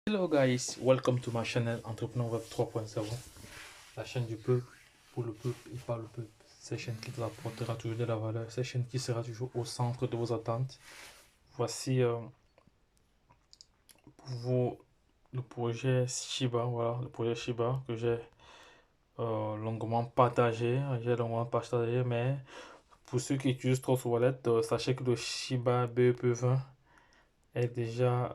Hello guys, welcome to my channel Entrepreneur Web 3.0, la chaîne du peuple, pour le peuple et par le peuple. Cette chaîne qui te rapportera toujours de la valeur, cette chaîne qui sera toujours au centre de vos attentes. Voici pour vous le projet Shiba, voilà, le projet Shiba que j'ai longuement partagé, mais pour ceux qui utilisent Trust Wallet, sachez que le Shiba BEP20 est déjà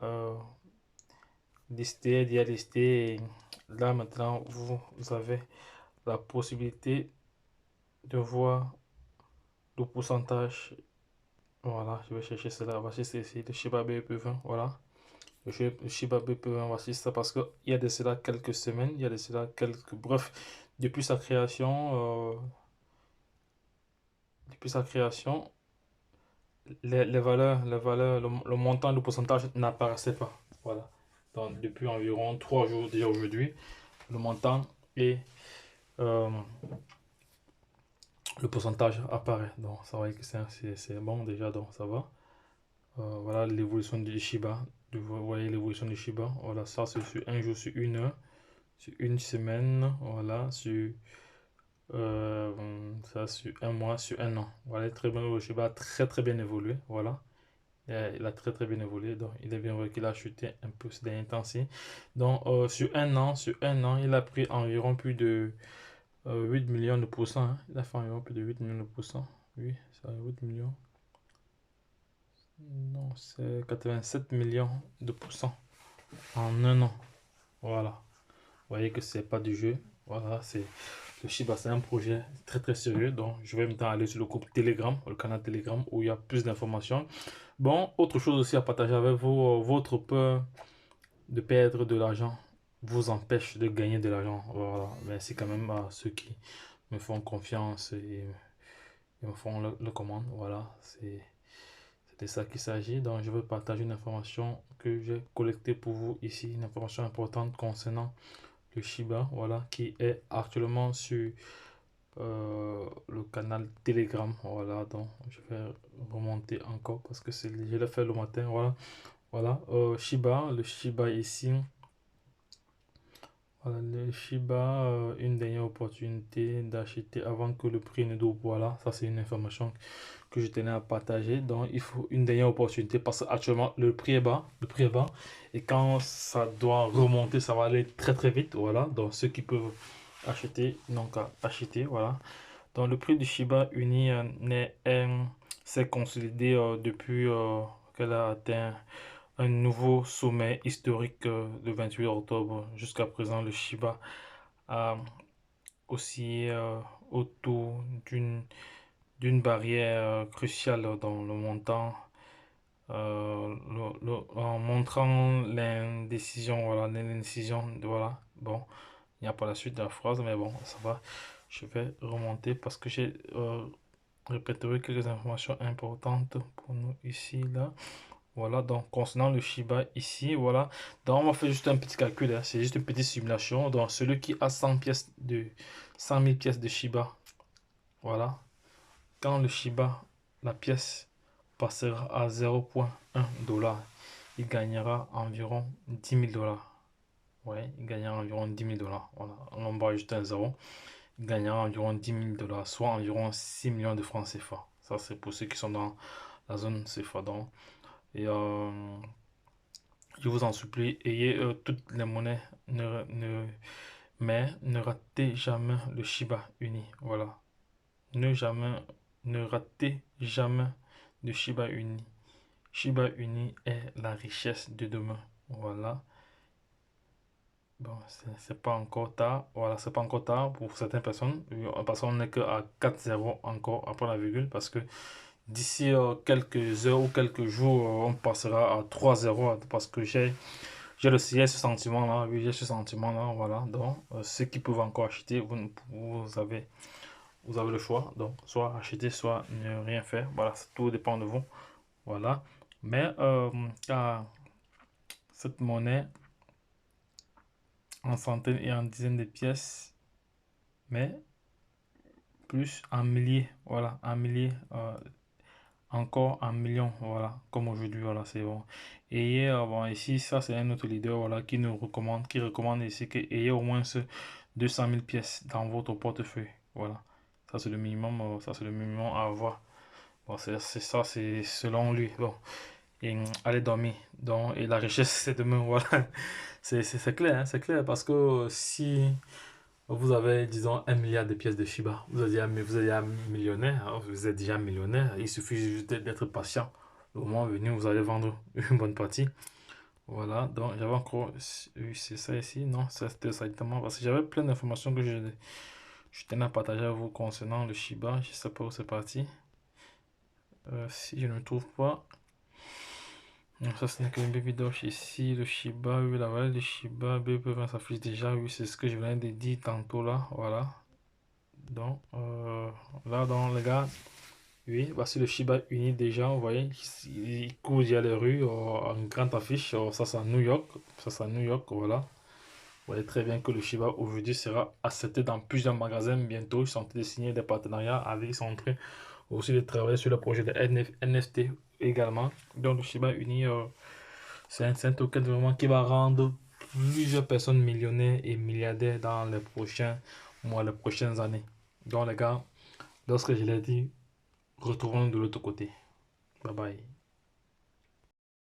listé, déjà listé, et là maintenant vous avez la possibilité de voir le pourcentage. Voilà, je vais chercher cela. Voici c'est ici, le Shiba BEP20. Voilà, le Shiba BEP20. Voici ça parce qu'il y a de cela quelques semaines, il y a de cela quelques. Bref, depuis sa création, depuis sa création, les valeurs, le montant, le pourcentage n'apparaissait pas. Voilà. Donc, depuis environ 3 jours déjà aujourd'hui, le montant est euh, le pourcentage apparaît. Donc, ça va que c'est bon déjà, donc ça va. Voilà l'évolution du Shiba. Vous voyez l'évolution du Shiba. Voilà, ça c'est sur un jour, sur une heure, sur une semaine, voilà, sur, ça sur un mois, sur un an. Voilà, très bien, le Shiba a très très bien évolué. Voilà, il a très très bien évolué. Donc, il est bien vrai qu'il a chuté un peu ces derniers temps-ci. Donc, sur un an, il a pris environ plus de 8 millions de pourcents, hein. Il a fait environ plus de 8 millions de pourcents. Oui, ça 8 millions. Non, c'est 87 millions de pourcents en un an. Voilà. Vous voyez que c'est pas du jeu. Voilà, c'est le Shiba, c'est un projet très très sérieux. Donc, je vais maintenant aller sur le groupe Telegram, le canal Telegram, où il y a plus d'informations. Bon, autre chose aussi à partager avec vous, votre peur de perdre de l'argent vous empêche de gagner de l'argent. Voilà, merci quand même à ceux qui me font confiance et me font le commande. Voilà, c'est de ça qu'il s'agit. Donc, je veux partager une information que j'ai collectée pour vous ici, une information importante concernant le Shiba, voilà, qui est actuellement sur le canal Telegram. Voilà, donc je vais remonter encore parce que je l'ai fait le matin. Voilà, voilà, Shiba, le Shiba ici. Voilà, le Shiba, une dernière opportunité d'acheter avant que le prix ne double. Voilà, ça c'est une information que je tenais à partager. Donc, il faut une dernière opportunité parce qu'actuellement, le prix est bas. Le prix est bas. Et quand ça doit remonter, ça va aller très très vite. Voilà. Donc, ceux qui peuvent acheter, n'ont qu'à acheter. Voilà. Donc, le prix du Shiba Uni s'est consolidé depuis qu'elle a atteint un nouveau sommet historique le 28 octobre. Jusqu'à présent, le Shiba a oscillé autour d'une barrière cruciale dans le montant, en montrant l'indécision, voilà, l'indécision, voilà, bon, il n'y a pas la suite de la phrase, mais bon, ça va, je vais remonter parce que j'ai répété quelques informations importantes pour nous ici, là, voilà, donc concernant le Shiba ici, voilà, donc on va faire juste un petit calcul, hein, c'est juste une petite simulation, donc celui qui a 100 000 pièces de Shiba, voilà, quand le Shiba, la pièce, passera à 0,1 $, il gagnera environ 10 000 dollars. Ouais, il gagnera environ 10 000 dollars. Voilà, on va ajouter un zéro. Il gagnera environ 10 000 dollars, soit environ 6 millions de francs CFA. Ça, c'est pour ceux qui sont dans la zone CFA. Donc, et je vous en supplie, ayez toutes les monnaies, mais ne ratez jamais le Shiba Uni. Voilà. Ne ratez jamais de Shiba Uni. Shiba Uni est la richesse de demain. Voilà. Bon, c'est pas encore tard. Voilà, c'est pas encore tard pour certaines personnes. Parce qu'on n'est qu'à 4 zéro encore après la virgule. Parce que d'ici quelques heures ou quelques jours, on passera à 3 zéro. Parce que j'ai ce sentiment-là. Oui, j'ai ce sentiment-là. Voilà. Donc, ceux qui peuvent encore acheter, vous avez le choix. Donc, soit acheter, soit ne rien faire. Voilà, tout dépend de vous. Voilà. Mais cette monnaie en centaines et en dizaines de pièces, mais plus en milliers. Voilà, en milliers. encore un million, voilà, comme aujourd'hui, voilà, c'est bon. Et hier, bon, ici, ça, c'est un autre leader, voilà, qui recommande ici que ayez au moins ce 200 000 pièces dans votre portefeuille, voilà. Ça, c'est le minimum à avoir. Bon, c'est ça, c'est selon lui, bon. Et allez dormir, donc, et la richesse, c'est demain, voilà. C'est clair, hein, c'est clair, parce que si vous avez, disons, 1 milliard de pièces de Shiba. Vous êtes déjà millionnaire, hein. Vous êtes déjà millionnaire. Il suffit juste d'être patient. Le moment venu, vous allez vendre une bonne partie. Voilà, donc j'avais encore. Oui, c'est ça ici. Non, c'était ça exactement. Parce que j'avais plein d'informations que je tenais à partager avec vous concernant le Shiba. Je sais pas où c'est parti. Si je ne trouve pas. Donc ça, ce n'est qu'une baby doge ici. Le Shiba, oui, la valeur du Shiba, BP20 s'affiche déjà. Oui, c'est ce que je venais de dire tantôt là. Voilà. Donc, là, dans les gars, oui, voici le Shiba Inu déjà, vous voyez, il court déjà les rues en grande affiche. Ça, c'est à New York. Ça, c'est à New York, voilà. Vous voyez très bien que le Shiba aujourd'hui sera accepté dans plusieurs magasins bientôt. Ils sont en train de signer des partenariats avec, ils sont en train aussi de travailler sur le projet de NFT également. Donc, le Shiba Inu, c'est un token vraiment qui va rendre plusieurs personnes millionnaires et milliardaires dans les prochains mois, les prochaines années. Donc, les gars, lorsque je l'ai dit, retrouvons de l'autre côté. Bye bye.